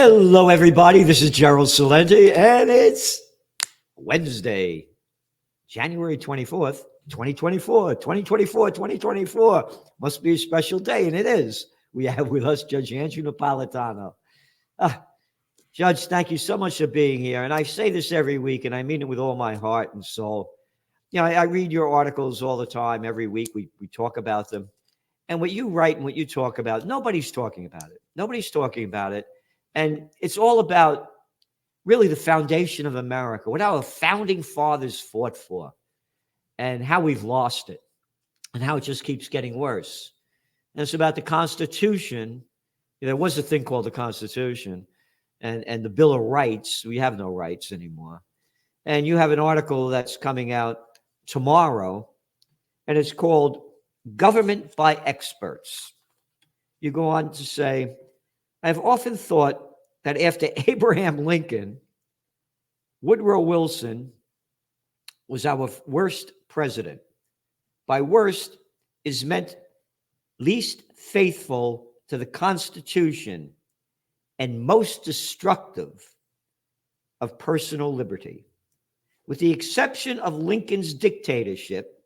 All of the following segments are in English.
Hello, everybody. This is Gerald Salenti, and it's Wednesday, January 24th, 2024. 2024, 2024. Must be a special day, and it is. We have with us Judge Andrew Napolitano. Judge, thank you so much for being here. And I say this every week, and I mean it with all my heart and soul. I read your articles all the time. Every week we talk about them. And what you write and what you talk about, nobody's talking about it. Nobody's talking about it. And it's all about really the foundation of America, what our founding fathers fought for, and how we've lost it, and how it just keeps getting worse. And it's about the Constitution. There was a thing called the Constitution, and the Bill of Rights. We have no rights anymore. And you have an article that's coming out tomorrow, and it's called Government by Experts. You go on to say, I've often thought that after Abraham Lincoln, Woodrow Wilson was our worst president. By worst is meant least faithful to the Constitution and most destructive of personal liberty. With the exception of Lincoln's dictatorship,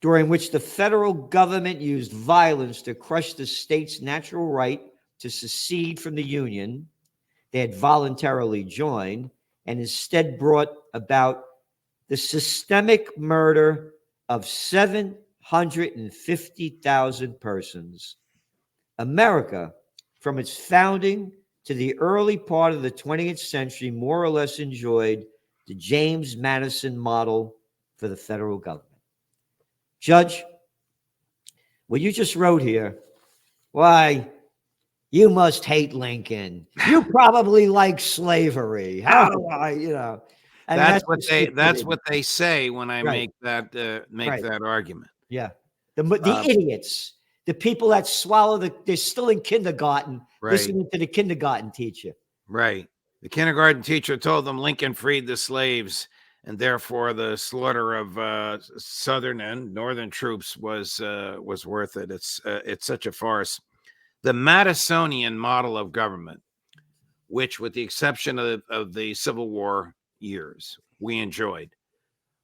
during which the federal government used violence to crush the state's natural right to secede from the Union they had voluntarily joined, and instead brought about the systemic murder of 750,000 persons. America, from its founding to the early part of the 20th century, more or less enjoyed the James Madison model for the federal government. Judge, what you just wrote here, why, you must hate Lincoln. You probably like slavery. How do I, And that's what they say when I make that argument. Yeah. The idiots, the people that swallow they're still in kindergarten, listening to the kindergarten teacher. Right. The kindergarten teacher told them Lincoln freed the slaves, and therefore the slaughter of Southern and Northern troops was worth it. It's such a farce. The Madisonian model of government, which, with the exception of the Civil War years, we enjoyed,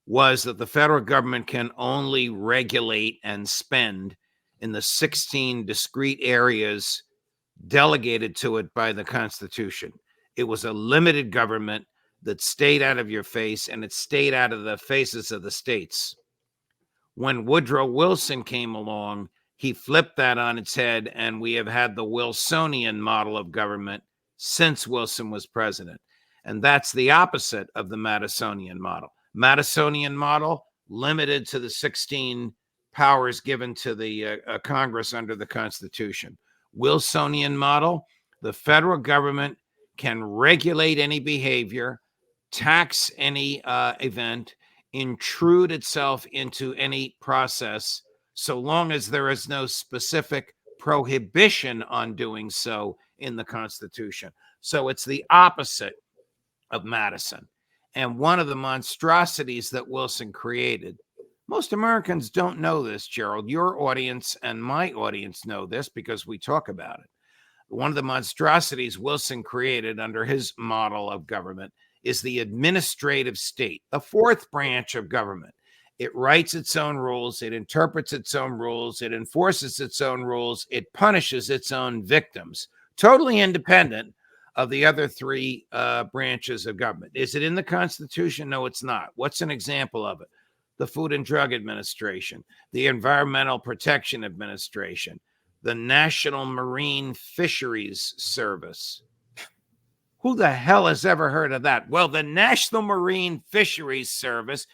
was that the federal government can only regulate and spend in the 16 discrete areas delegated to it by the Constitution. It was a limited government that stayed out of your face, and it stayed out of the faces of the states. When Woodrow Wilson came along, he flipped that on its head, and we have had the Wilsonian model of government since Wilson was president. And that's the opposite of the Madisonian model. Madisonian model, limited to the 16 powers given to the Congress under the Constitution. Wilsonian model, the federal government can regulate any behavior, tax any event, intrude itself into any process, so long as there is no specific prohibition on doing so in the Constitution. So it's the opposite of Madison. And one of the monstrosities that Wilson created, most Americans don't know this, Gerald. Your audience and my audience know this because we talk about it. One of the monstrosities Wilson created under his model of government is the administrative state, the fourth branch of government. It writes its own rules, it interprets its own rules, it enforces its own rules, it punishes its own victims, totally independent of the other three branches of government. Is it in the Constitution? No, it's not. What's an example of it? The Food and Drug Administration, the Environmental Protection Administration, the National Marine Fisheries Service. Who the hell has ever heard of that? Well, the National Marine Fisheries Service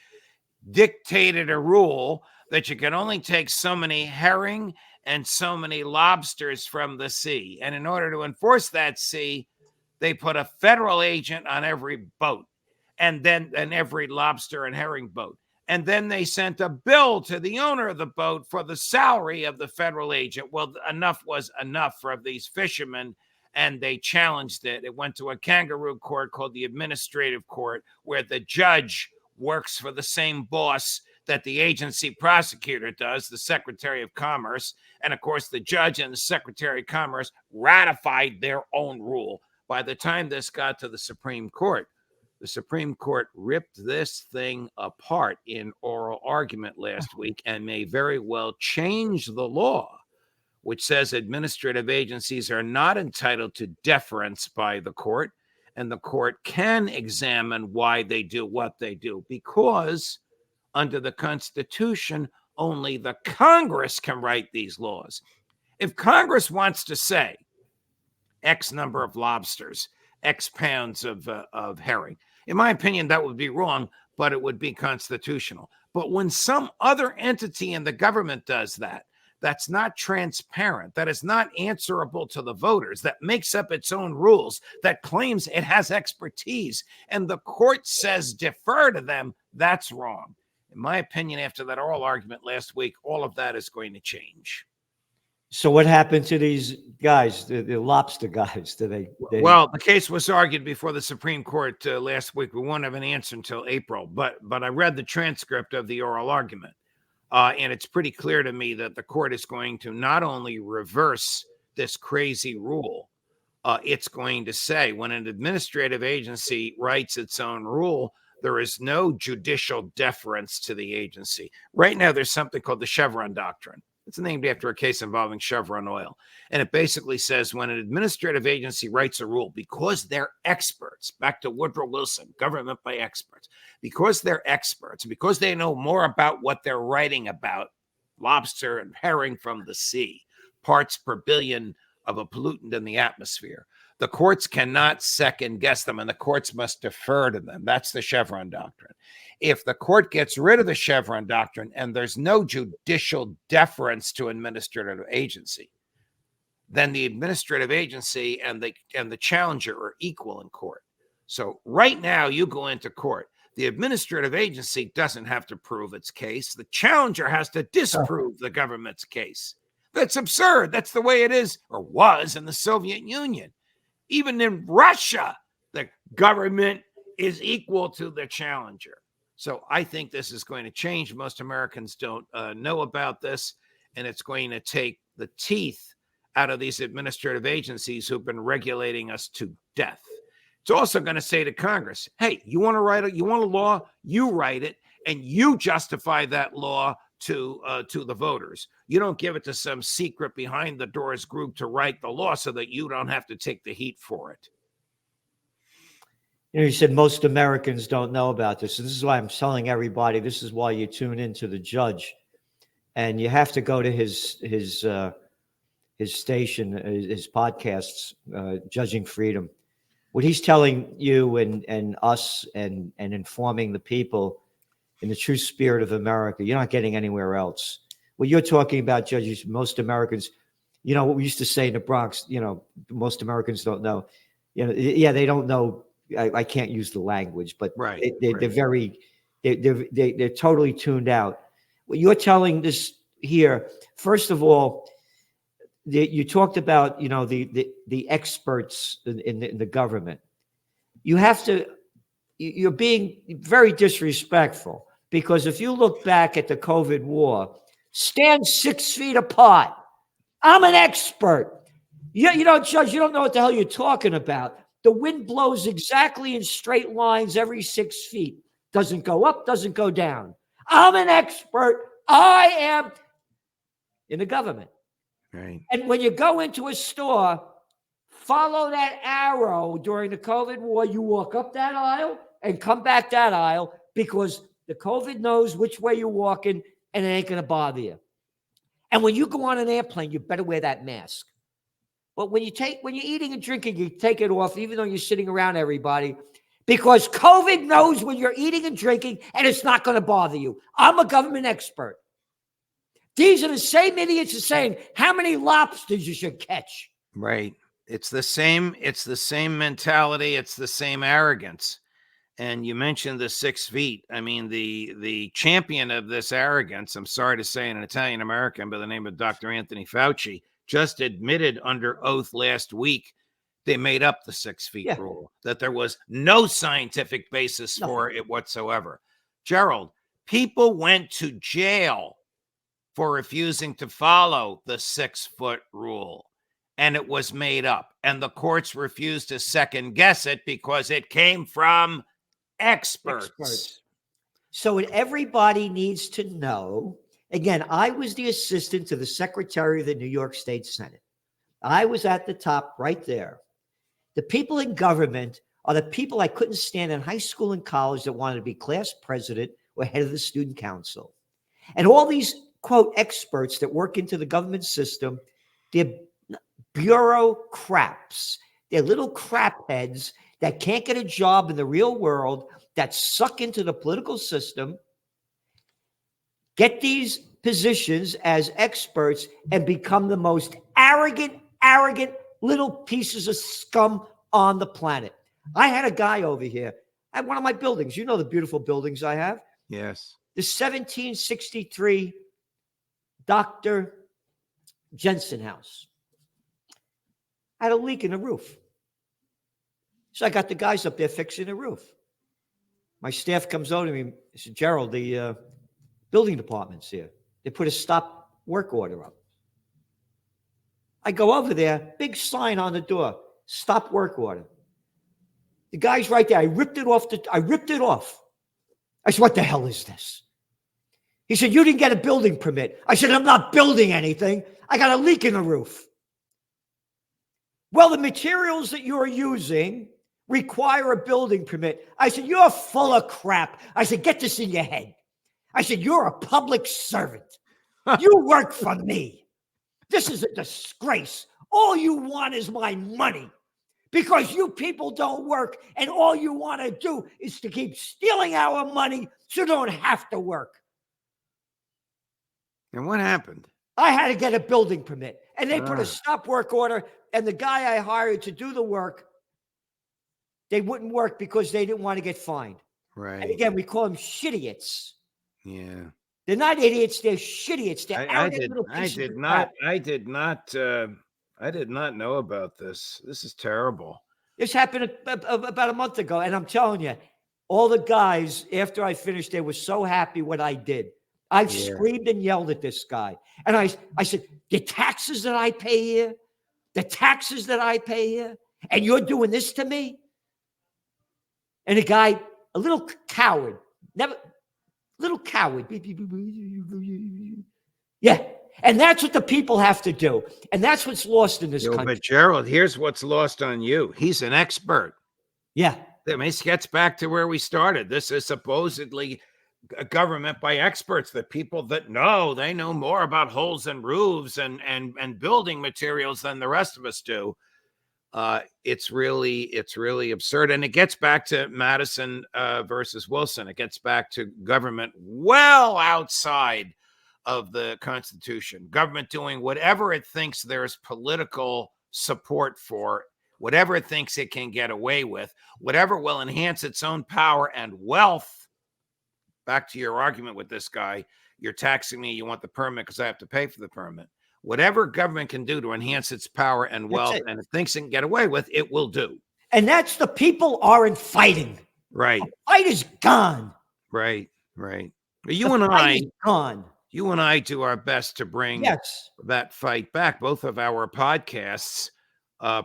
dictated a rule that you can only take so many herring and so many lobsters from the sea. And in order to enforce that sea, they put a federal agent on every boat and every lobster and herring boat. And then they sent a bill to the owner of the boat for the salary of the federal agent. Well, enough was enough for these fishermen, and they challenged it. It went to a kangaroo court called the Administrative Court, where the judge works for the same boss that the agency prosecutor does, the Secretary of Commerce. And of course, the judge and the Secretary of Commerce ratified their own rule. By the time this got to the Supreme Court, the Supreme Court ripped this thing apart in oral argument last week and may very well change the law, which says administrative agencies are not entitled to deference by the court, and the court can examine why they do what they do, because under the Constitution, only the Congress can write these laws. If Congress wants to say X number of lobsters, X pounds of herring, in my opinion, that would be wrong, but it would be constitutional. But when some other entity in the government does that, that's not transparent, that is not answerable to the voters, that makes up its own rules, that claims it has expertise, and the court says defer to them, that's wrong. In my opinion, after that oral argument last week, all of that is going to change. So what happened to these guys, the lobster guys? Well, the case was argued before the Supreme Court last week. We won't have an answer until April, but I read the transcript of the oral argument, and it's pretty clear to me that the court is going to not only reverse this crazy rule, it's going to say when an administrative agency writes its own rule, there is no judicial deference to the agency. Right now, there's something called the Chevron Doctrine. It's named after a case involving Chevron Oil. And it basically says when an administrative agency writes a rule, because they're experts, back to Woodrow Wilson, government by experts, because they're experts, because they know more about what they're writing about, lobster and herring from the sea, parts per billion of a pollutant in the atmosphere, the courts cannot second guess them, and the courts must defer to them. That's the Chevron Doctrine. If the court gets rid of the Chevron Doctrine and there's no judicial deference to administrative agency, then the administrative agency and the challenger are equal in court. So right now, you go into court. The administrative agency doesn't have to prove its case. The challenger has to disprove the government's case. That's absurd. That's the way it is or was in the Soviet Union. Even in Russia, the government is equal to the challenger. So I think this is going to change. Most Americans don't know about this, and it's going to take the teeth out of these administrative agencies who've been regulating us to death. It's also going to say to Congress, hey, you want a law, you write it, and you justify that law to the voters. You don't give it to some secret behind the doors group to write the law so that you don't have to take the heat for it. You said most Americans don't know about this. And this is why I'm telling everybody, this is why you tune into the judge. And you have to go to his station, his podcasts, Judging Freedom. What he's telling you and us and informing the people in the true spirit of America, you're not getting anywhere else. What you're talking about, judges, most Americans, what we used to say in the Bronx, most Americans don't know. They don't know. I can't use the language, but right, they're totally tuned out. What you're telling this here, first of all, you talked about, the experts in the government. You're being very disrespectful, because if you look back at the COVID war, stand 6 feet apart. I'm an expert. Judge, you don't know what the hell you're talking about. The wind blows exactly in straight lines every 6 feet. Doesn't go up, doesn't go down. I'm an expert. I am in the government. Right. And when you go into a store, follow that arrow during the COVID war. You walk up that aisle and come back that aisle, because the COVID knows which way you're walking and it ain't going to bother you. And when you go on an airplane, you better wear that mask. But when you're eating and drinking, you take it off, even though you're sitting around everybody, because COVID knows when you're eating and drinking, and it's not going to bother you. I'm a government expert. These are the same idiots who are saying how many lobsters you should catch. Right. It's the same mentality. It's the same arrogance. And you mentioned the 6 feet. I mean, the champion of this arrogance, I'm sorry to say, an Italian American by the name of Dr. Anthony Fauci, just admitted under oath last week they made up the 6 feet rule, that there was no scientific basis for it whatsoever. Gerald, People went to jail for refusing to follow the 6-foot rule, and it was made up. And the courts refused to second guess it because it came from experts. So everybody needs to know. Again, I was the assistant to the Secretary of the New York State Senate. I was at the top right there. The people in government are the people I couldn't stand in high school and college that wanted to be class president or head of the student council. And all these, quote, experts that work into the government system, they're bureaucrats. They're little crap heads that can't get a job in the real world, that suck into the political system, get these positions as experts, and become the most arrogant little pieces of scum on the planet. I had a guy over here at one of my buildings. You know the beautiful buildings I have. Yes. The 1763 Dr. Jensen house had a leak in the roof. So I got the guys up there fixing the roof. My staff comes over to me and says, Gerald, the building department's here. They put a stop work order up. I go over there, big sign on the door, stop work order. The guy's right there. I ripped it off. I said, what the hell is this? He said, you didn't get a building permit. I said, I'm not building anything. I got a leak in the roof. Well, the materials that you're using require a building permit. I said, you're full of crap. I said, get this in your head. I said, you're a public servant. You work for me. This is a disgrace. All you want is my money because you people don't work, and all you want to do is to keep stealing our money so you don't have to work. And what happened? I had to get a building permit, and they put a stop work order, and the guy I hired to do the work, they wouldn't work because they didn't want to get fined. Right. And again, we call them shitidiots. Yeah. They're not idiots. They're shitidiots. They're I did not know about this. This is terrible. This happened about a month ago. And I'm telling you, all the guys, after I finished, they were so happy what I did. I screamed and yelled at this guy. And I said, the taxes that I pay here, and you're doing this to me? And the guy, a little coward, Yeah. And that's what the people have to do. And that's what's lost in this country. But Gerald, here's what's lost on you. He's an expert. Yeah. I mean, this gets back to where we started. This is supposedly a government by experts, the people that they know more about holes in roofs and building materials than the rest of us do. It's really absurd. And it gets back to Madison versus Wilson. It gets back to government well outside of the Constitution. Government doing whatever it thinks there's political support for, whatever it thinks it can get away with, whatever will enhance its own power and wealth. Back to your argument with this guy, you're taxing me, you want the permit because I have to pay for the permit. Whatever government can do to enhance its power and wealth, and it thinks it can get away with, it will do. And that's the people aren't fighting. Right. The fight is gone. Right. But you and I do our best to bring that fight back. Both of our podcasts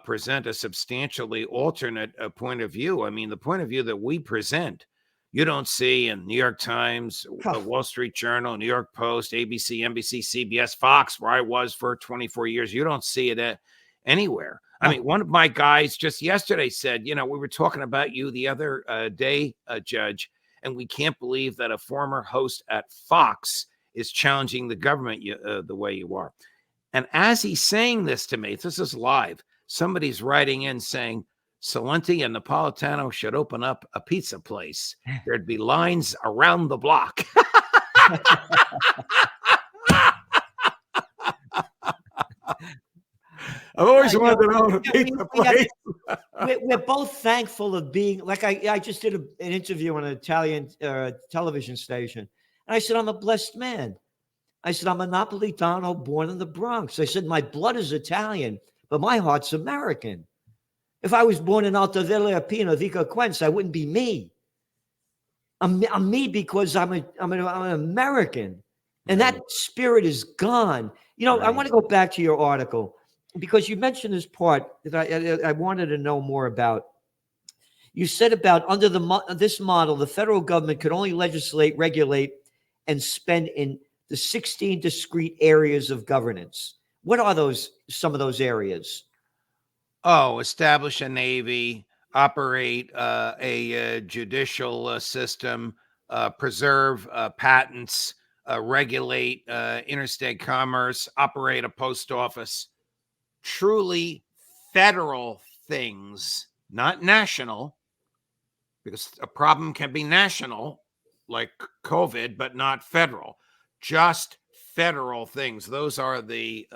present a substantially alternate point of view. I mean, the point of view that we present, you don't see in New York Times, the Wall Street Journal, New York Post, ABC, NBC, CBS, Fox, where I was for 24 years. You don't see it anywhere. I mean, one of my guys just yesterday said, we were talking about you the other day, Judge, and we can't believe that a former host at Fox is challenging the government the way you are. And as he's saying this to me, this is live, somebody's writing in saying, Salenti and Napolitano should open up a pizza place. There'd be lines around the block. I've always wanted to own a pizza place. We're both thankful of being, like I just did an interview on an Italian television station. And I said, I'm a blessed man. I said, I'm a Napolitano born in the Bronx. I said, my blood is Italian, but my heart's American. If I was born in Alta Villa Pino, Vico Quenz, I wouldn't be me. I'm me because I'm an American, and that Right. spirit is gone. I Right. want to go back to your article because you mentioned this part that I wanted to know more about. You said about under this model, the federal government could only legislate, regulate, and spend in the 16 discrete areas of governance. What are those? Some of those areas? Oh, establish a navy, operate a judicial system, preserve patents, regulate interstate commerce, operate a post office. Truly federal things, not national, because a problem can be national, like COVID, but not federal. Just federal things. Those are the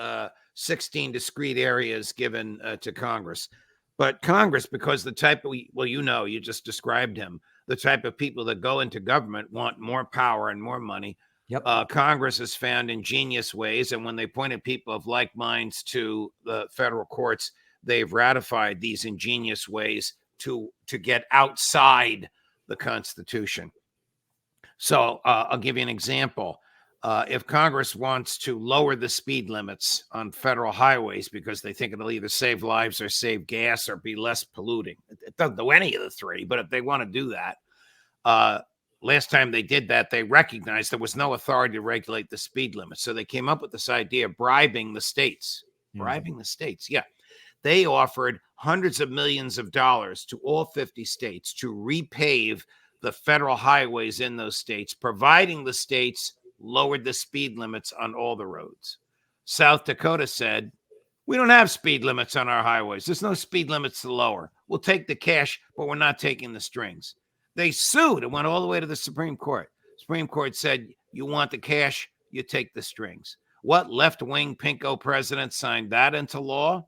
16 discrete areas given to Congress. But Congress, because the type of, well, you just described him, the type of people that go into government want more power and more money. Yep. Congress has found ingenious ways, and when they pointed people of like minds to the federal courts, they've ratified these ingenious ways to get outside the Constitution. So I'll give you an example. If Congress wants to lower the speed limits on federal highways because they think it'll either save lives or save gas or be less polluting, it doesn't do any of the three. But if they want to do that, last time they did that, they recognized there was no authority to regulate the speed limit. So they came up with this idea of bribing the states. Bribing the states, yeah. They offered hundreds of millions of dollars to all 50 states to repave the federal highways in those states, providing the states lowered the speed limits on all the roads. South Dakota said, we don't have speed limits on our highways. There's no speed limits to lower. We'll take the cash, but we're not taking the strings. They sued and went all the way to the Supreme Court. Supreme Court said, you want the cash, you take the strings. What left-wing pinko president signed that into law?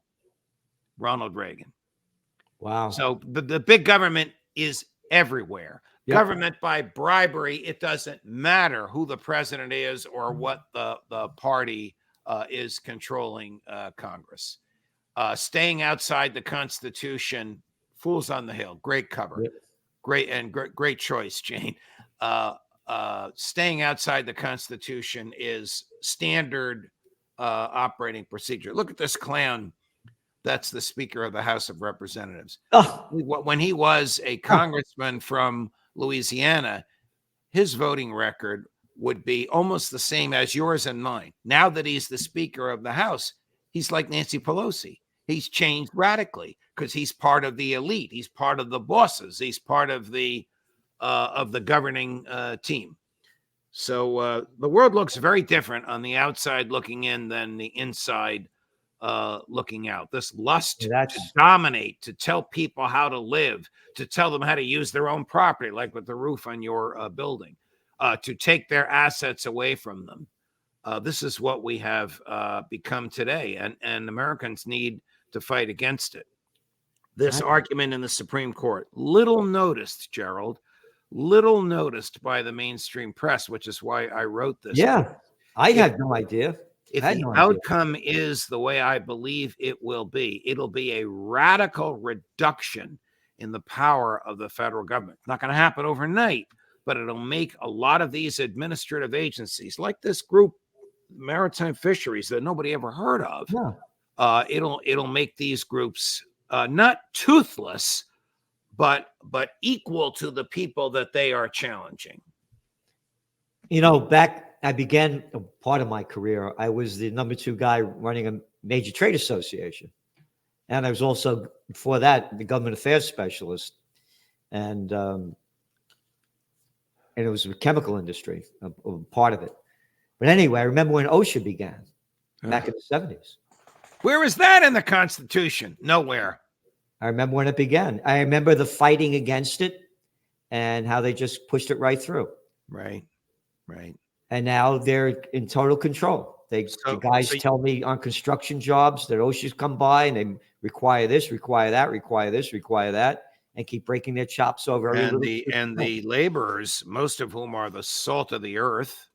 Ronald Reagan. Wow. So the big government is everywhere. Yep. Government by bribery, it doesn't matter who the president is or what the party is controlling Congress. Staying outside the Constitution, fools on the hill. Great cover. Yep. Great choice, Jane. Staying outside the Constitution is standard operating procedure. Look at this clown. That's the Speaker of the House of Representatives. Oh. When he was a congressman from Louisiana, his voting record would be almost the same as yours and mine. Now that he's the Speaker of the House, he's like Nancy Pelosi. He's changed radically because he's part of the elite. He's part of the bosses. He's part of the governing team. So the world looks very different on the outside looking in than the inside looking out. This lust to dominate, to tell people how to live, to tell them how to use their own property, like with the roof on your building, to take their assets away from them. This is what we have become today, and Americans need to fight against it. This argument in the Supreme Court, little noticed, Gerald, little noticed by the mainstream press, which is why I wrote this. Yeah, I had no idea. If the outcome is the way I believe it will be, it'll be a radical reduction in the power of the federal government. It's not going to happen overnight, but it'll make a lot of these administrative agencies, like this group, Maritime Fisheries, that nobody ever heard of. Yeah. It'll make these groups not toothless, but equal to the people that they are challenging. Back I began part of my career. I was the number 2 guy running a major trade association. And I was also, before that, the government affairs specialist. And it was the chemical industry, a part of it. But anyway, I remember when OSHA began back in the 70s. Where is that in the Constitution? Nowhere. I remember when it began. I remember the fighting against it and how they just pushed it right through. Right. And now they're in total control. The guys tell me on construction jobs that OSHA's come by and they require this, require that, require this, require that, and keep breaking their chops over. The laborers, most of whom are the salt of the earth,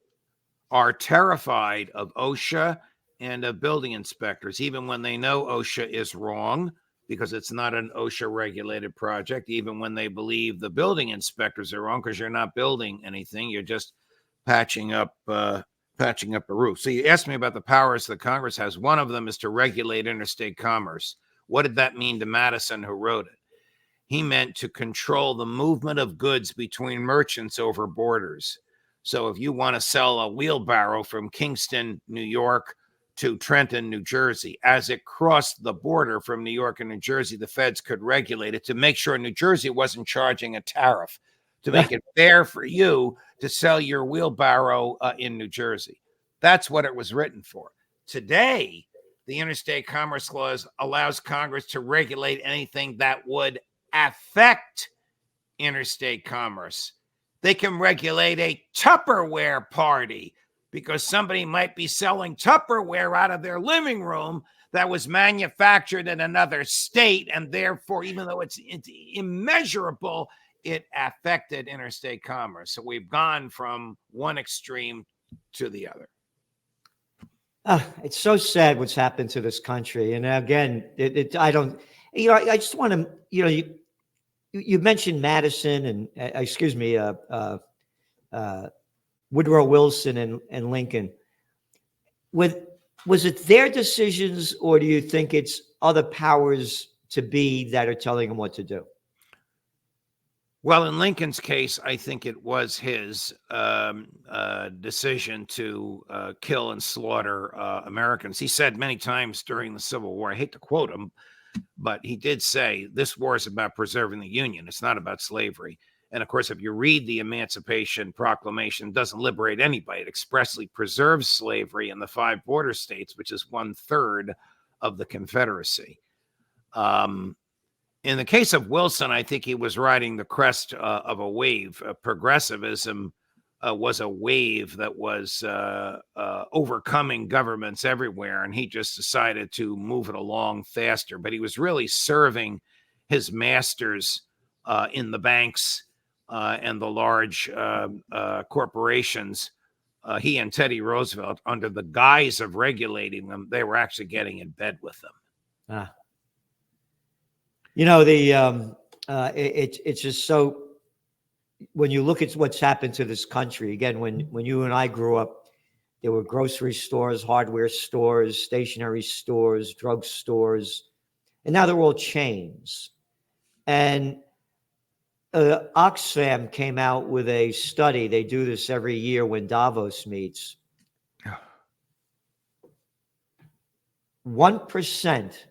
are terrified of OSHA and of building inspectors, even when they know OSHA is wrong, because it's not an OSHA regulated project, even when they believe the building inspectors are wrong, because you're not building anything. You're just patching up a roof. So you asked me about the powers that Congress has. One of them is to regulate interstate commerce. What did that mean to Madison, who wrote it? He meant to control the movement of goods between merchants over borders. So if you want to sell a wheelbarrow from Kingston, New York to Trenton, New Jersey, as it crossed the border from New York and New Jersey, the feds could regulate it to make sure New Jersey wasn't charging a tariff, to make it fair for you to sell your wheelbarrow in New Jersey. That's what it was written for. Today, the Interstate Commerce Clause allows Congress to regulate anything that would affect interstate commerce. They can regulate a Tupperware party because somebody might be selling Tupperware out of their living room that was manufactured in another state, and therefore, even though it's immeasurable, it affected interstate commerce. So we've gone from one extreme to the other. It's so sad what's happened to this country. And again, I don't, I just want to, you mentioned Madison and, Woodrow Wilson and Lincoln. Was it their decisions, or do you think it's other powers to be that are telling them what to do? Well, in Lincoln's case, I think it was his decision to kill and slaughter Americans. He said many times during the Civil War, I hate to quote him, but he did say, this war is about preserving the Union. It's not about slavery. And of course, if you read the Emancipation Proclamation, it doesn't liberate anybody. It expressly preserves slavery in the 5 border states, which is 1/3 of the Confederacy. In the case of Wilson, I think he was riding the crest of a wave. Progressivism was a wave that was overcoming governments everywhere, and he just decided to move it along faster. But he was really serving his masters in the banks and the large corporations. He and Teddy Roosevelt, under the guise of regulating them, they were actually getting in bed with them. It's just so, when you look at what's happened to this country, again, when you and I grew up, there were grocery stores, hardware stores, stationery stores, drug stores, and now they're all chains. And Oxfam came out with a study. They do this every year when Davos meets. 1%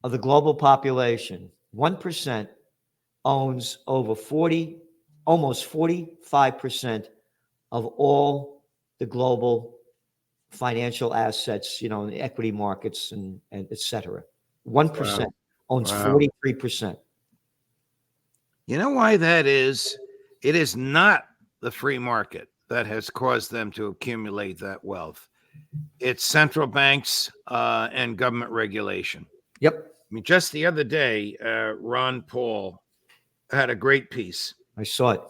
of the global population, 1%, owns over almost 45% of all the global financial assets, in the equity markets and et cetera. 1% owns 43%. You know why that is? It is not the free market that has caused them to accumulate that wealth. It's central banks and government regulation. Yep. I mean, just the other day, Ron Paul had a great piece. I saw it.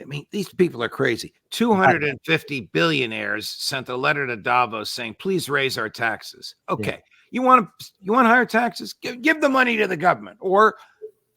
I mean, these people are crazy. 250 billionaires sent a letter to Davos saying, please raise our taxes. Okay. Yeah. You want higher taxes? Give the money to the government, or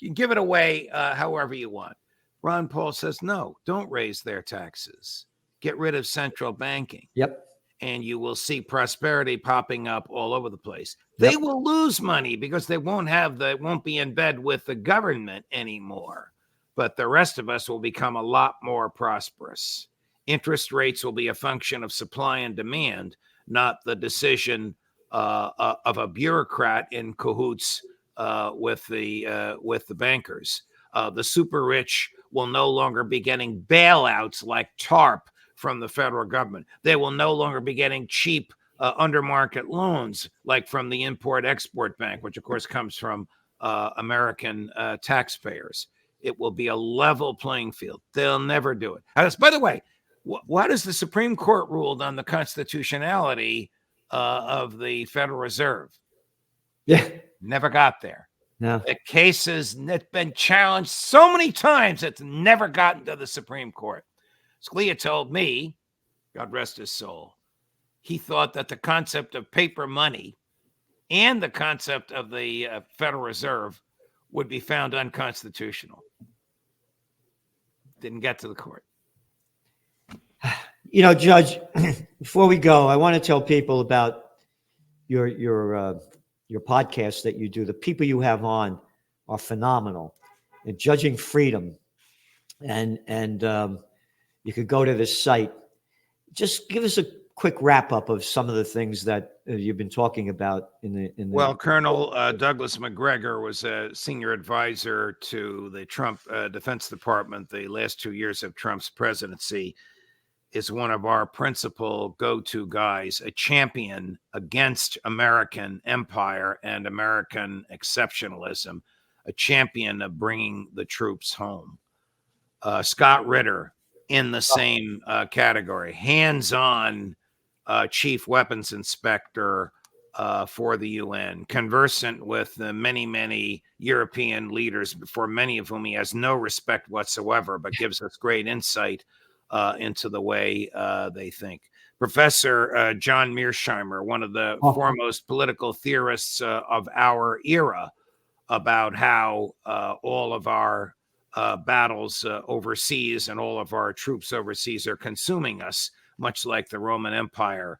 you give it away however you want. Ron Paul says, no, don't raise their taxes. Get rid of central banking. Yep. And you will see prosperity popping up all over the place. Yep. They will lose money because they won't be in bed with the government anymore. But the rest of us will become a lot more prosperous. Interest rates will be a function of supply and demand, not the decision of a bureaucrat in cahoots with the bankers. The super rich will no longer be getting bailouts like TARP from the federal government. They will no longer be getting cheap undermarket loans like from the Import-Export Bank, which of course comes from American taxpayers. It will be a level playing field. They'll never do it. By the way, what has the Supreme Court ruled on the constitutionality of the Federal Reserve? Yeah. Never got there. No. The case has been challenged so many times, it's never gotten to the Supreme Court. Scalia told me, God rest his soul, he thought that the concept of paper money and the concept of the Federal Reserve would be found unconstitutional. Didn't get to the court. You know, Judge, before we go, I want to tell people about your podcast that you do. The people you have on are phenomenal. And Judging Freedom, and you could go to this site. Just give us a quick wrap up of some of the things that you've been talking about in the. Well, Colonel Douglas Macgregor was a senior advisor to the Trump Defense Department the last 2 years of Trump's presidency. Is one of our principal go-to guys, a champion against American empire and American exceptionalism, a champion of bringing the troops home. Scott Ritter in the same category, hands-on chief weapons inspector for the UN, conversant with the many European leaders, for many of whom he has no respect whatsoever, but gives us great insight into the way they think. Professor John Mearsheimer, one of the foremost political theorists of our era, about how all of our battles overseas and all of our troops overseas are consuming us, much like the Roman Empire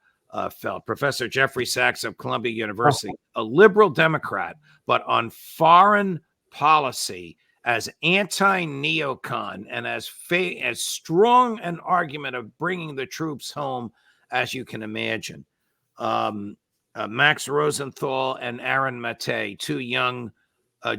felt. Professor Jeffrey Sachs of Columbia University, a liberal Democrat, but on foreign policy, as anti-neocon and as strong an argument of bringing the troops home as you can imagine. Max Rosenthal and Aaron Mate, two young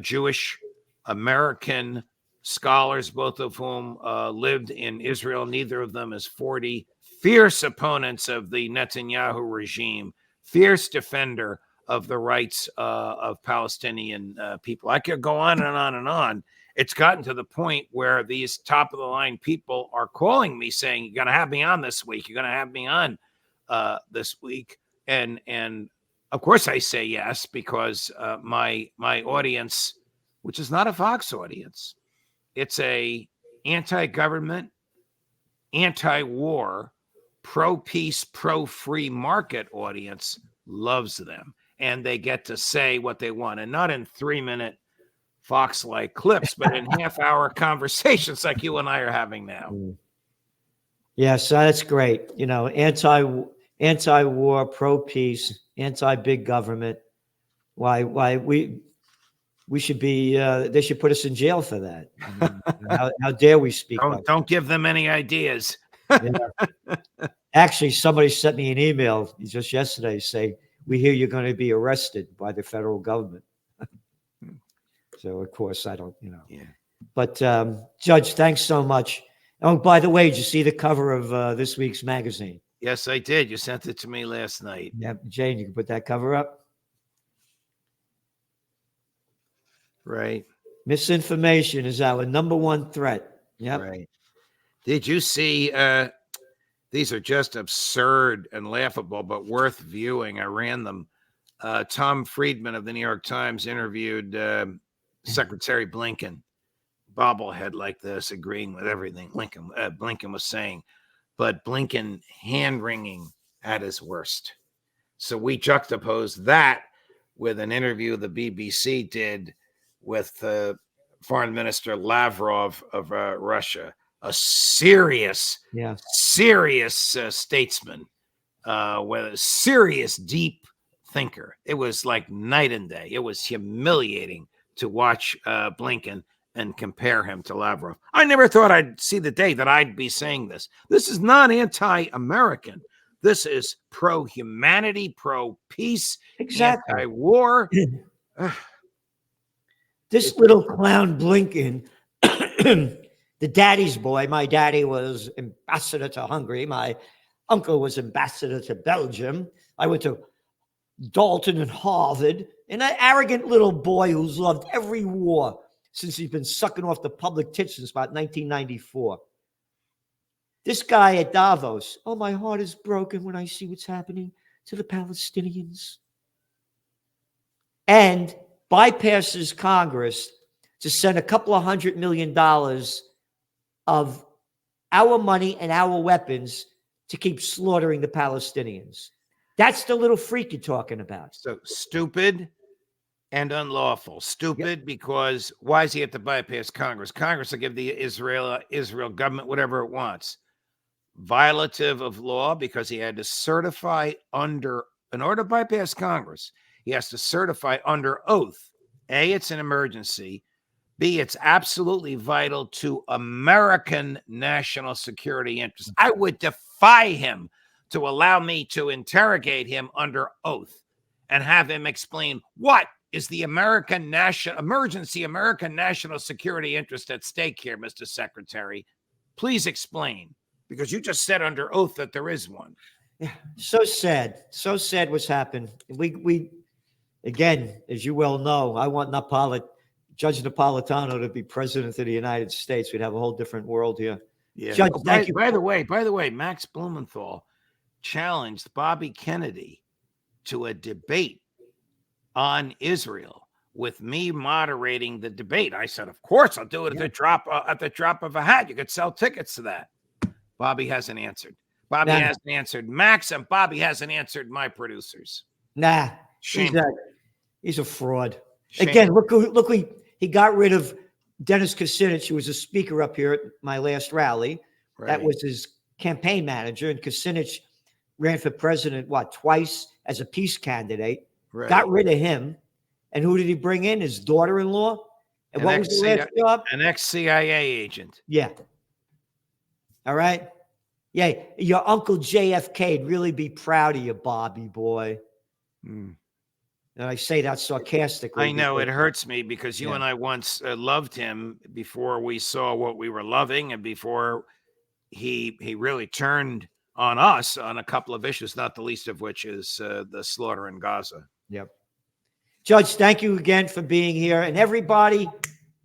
Jewish American scholars, both of whom lived in Israel. Neither of them is 40. Fierce opponents of the Netanyahu regime, fierce defender of the rights of Palestinian people. I could go on and on and on. It's gotten to the point where these top of the line people are calling me saying, "You're going to have me on this week. You're going to have me on this week." And of course I say yes, because my audience, which is not a Fox audience, it's a anti-government, anti-war, pro-peace, pro-free market audience, loves them. And they get to say what they want, and not in 3-minute Fox-like clips, but in half-hour conversations like you and I are having now. Yes, that's great. You know, anti-war, pro-peace, anti-big government. Why we should be? They should put us in jail for that. I mean, how dare we speak? Don't give them any ideas. Yeah. Actually, somebody sent me an email just yesterday saying, "We hear you're going to be arrested by the federal government." So, of course, I don't, Yeah. But, Judge, thanks so much. Oh, by the way, did you see the cover of this week's magazine? Yes, I did. You sent it to me last night. Yeah, Jane, you can put that cover up. Right. Misinformation is our number one threat. Yeah. Right. Did you see? These are just absurd and laughable, but worth viewing. I ran them. Tom Friedman of the New York Times interviewed Secretary Blinken, bobblehead like this, agreeing with everything Blinken was saying, but Blinken hand-wringing at his worst. So we juxtapose that with an interview the BBC did with Foreign Minister Lavrov of Russia, a serious statesman, with a serious, deep thinker. It was like night and day. It was humiliating to watch Blinken and compare him to Lavrov. I never thought I'd see the day that I'd be saying this. This is not anti-American. This is pro-humanity, pro-peace, Exactly. anti-war. This little clown Blinken, the daddy's boy. My daddy was ambassador to Hungary. My uncle was ambassador to Belgium. I went to Dalton and Harvard, and that arrogant little boy who's loved every war since he's been sucking off the public tits since about 1994. This guy at Davos, "Oh, my heart is broken when I see what's happening to the Palestinians," and bypasses Congress to send a couple of $100 million of our money and our weapons to keep slaughtering the Palestinians. That's the little freak you're talking about. So stupid and unlawful. Stupid because why is he have to bypass Congress? Congress will give the Israel government whatever it wants. Violative of law because he had to certify in order to bypass Congress, he has to certify under oath. A, it's an emergency. B, it's absolutely vital to American national security interests. I would defy him to allow me to interrogate him under oath and have him explain what is the American national security interest at stake here, Mr. Secretary. Please explain, because you just said under oath that there is one. Yeah, so sad what's happened. We again, as you well know, I want Judge Napolitano to be president of the United States. We'd have a whole different world here. Yeah. Judge, thank you. By the way, Max Blumenthal challenged Bobby Kennedy to a debate on Israel with me moderating the debate. I said, of course, I'll do it at the drop of a hat. You could sell tickets to that. Bobby hasn't answered. Bobby hasn't answered Max, and Bobby hasn't answered my producers. Nah, Shame. He's a fraud. Shame. Again, look, he got rid of Dennis Kucinich, who was a speaker up here at my last rally. Right. That was his campaign manager, and Kucinich ran for president, twice as a peace candidate. Right. Got rid of him. And who did he bring in? His daughter-in-law? And what was the last job? An ex-CIA agent. Yeah. All right? Yeah, your Uncle JFK'd really be proud of you, Bobby boy. Mm. And I say that sarcastically. I know it hurts me because you and I once loved him before we saw what we were loving and before he really turned on us on a couple of issues, not the least of which is the slaughter in Gaza. Yep. Judge, thank you again for being here. And everybody,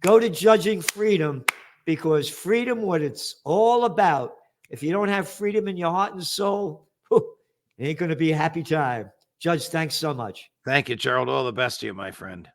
go to Judging Freedom, because freedom, what it's all about. If you don't have freedom in your heart and soul, it ain't going to be a happy time. Judge, thanks so much. Thank you, Gerald. All the best to you, my friend.